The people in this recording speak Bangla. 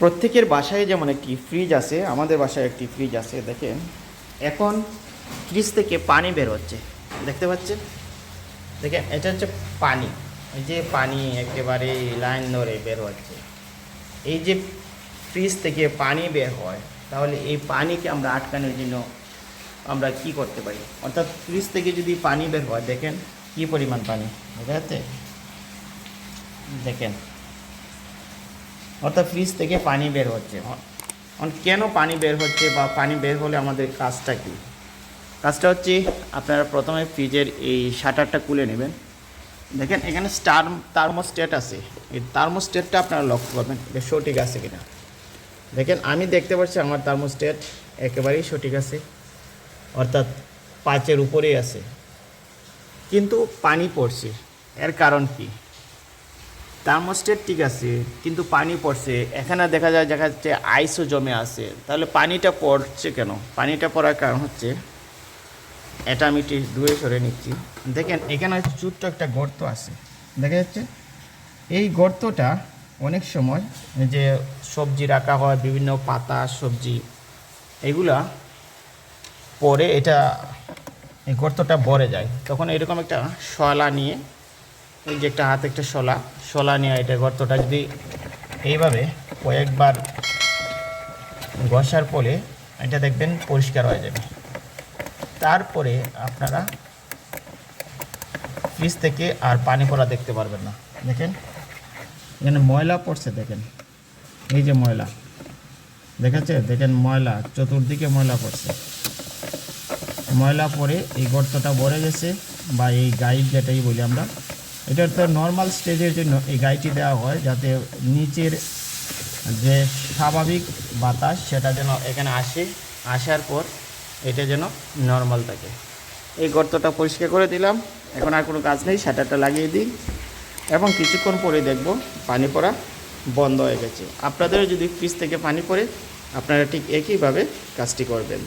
প্রত্যেকের বাসায় যেমন একটি ফ্রিজ আছে, আমাদের বাসায় একটি ফ্রিজ আছে। দেখেন এখন ফ্রিজ থেকে পানি বের হচ্ছে, দেখতে পাচ্ছেন? দেখেন এটা হচ্ছে পানি, এই যে পানি একেবারে লাইন ধরে বের হচ্ছে। এই যে ফ্রিজ থেকে পানি বের হয়, তাহলে এই পানিকে আমরা আটকানোর জন্য আমরা কি করতে পারি? অর্থাৎ ফ্রিজ থেকে যদি পানি বের হয়, দেখেন কি পরিমাণ পানি, দেখা যাচ্ছে? দেখেন, অর্থাৎ ফ্রিজ থেকে পানি বের হচ্ছে। কেন পানি বের হচ্ছে বা পানি বের হলে আমাদের কাজটা কি? কাজটা হচ্ছে আপনারা প্রথমে ফ্রিজের এই শাটারটা খুলে নেবেন। দেখেন এখানে থার্মোস্ট্যাট আছে, এই থার্মোস্ট্যাটটা আপনারা লক্ষ্য করবেন এটা সঠিক আছে কিনা। দেখেন আমি দেখতে পাচ্ছি আমার থার্মোস্ট্যাট একেবারেই সঠিক আছে, অর্থাৎ 5-এর উপরেই আছে, কিন্তু পানি পড়ছে। এর কারণ কি? থার্মোস্ট্যাট ঠিক আছে কিন্তু পানি পড়ছে, এখানে দেখা যাচ্ছে আইসও জমে আছে। তাহলে পানিটা পড়ছে কেন? পানিটা পড়ার কারণ হচ্ছে, এটা আমি একটু দূরে সরে নিচ্ছি। দেখেন এখানে ছোট্ট একটা গর্ত আছে, দেখা যাচ্ছে? এই গর্তটা অনেক সময় যে সবজি রাখা হয়, বিভিন্ন পাতা সবজি এগুলা পরে এটা এই গর্তটা ভরে যায়, তখন এরকম একটা শলা নিয়ে, এই যে একটা হাতে একটা শলা নিয়ে এটা গর্তটা যদি এইভাবে কয়েকবার ঘষার ফলে এটা দেখবেন পরিষ্কার হয়ে যাবে। তারপরে আপনারা ফ্রিজ থেকে আর পানি পড়া দেখতে পারবেন না। দেখেন এখানে ময়লা পড়ছে, দেখেন এই যে ময়লা দেখাচ্ছে, দেখেন ময়লা চতুর্দিকে ময়লা পড়ছে। ময়লা পরে এই গর্তটা ভরে গেছে, বা এই গাইড যেটাই বলি আমরা, এটা তো নর্মাল স্টেজের জন্য এই গাইডটি দেওয়া হয়, যাতে নিচের যে স্বাভাবিক বাতাস সেটা যেন এখানে আসার পর এটা যেন নর্মাল থাকে। এই গর্তটা পরিষ্কার করে দিলাম, এখন আর কোনো কাজ নেই, শাটারটা লাগিয়ে দিই এবং কিছুক্ষণ পরে দেখব পানি পড়া বন্ধ হয়ে গেছে। আপনাদেরও যদি ফ্রিজ থেকে পানি পড়ে, আপনারা ঠিক একইভাবে কাজটি করবেন।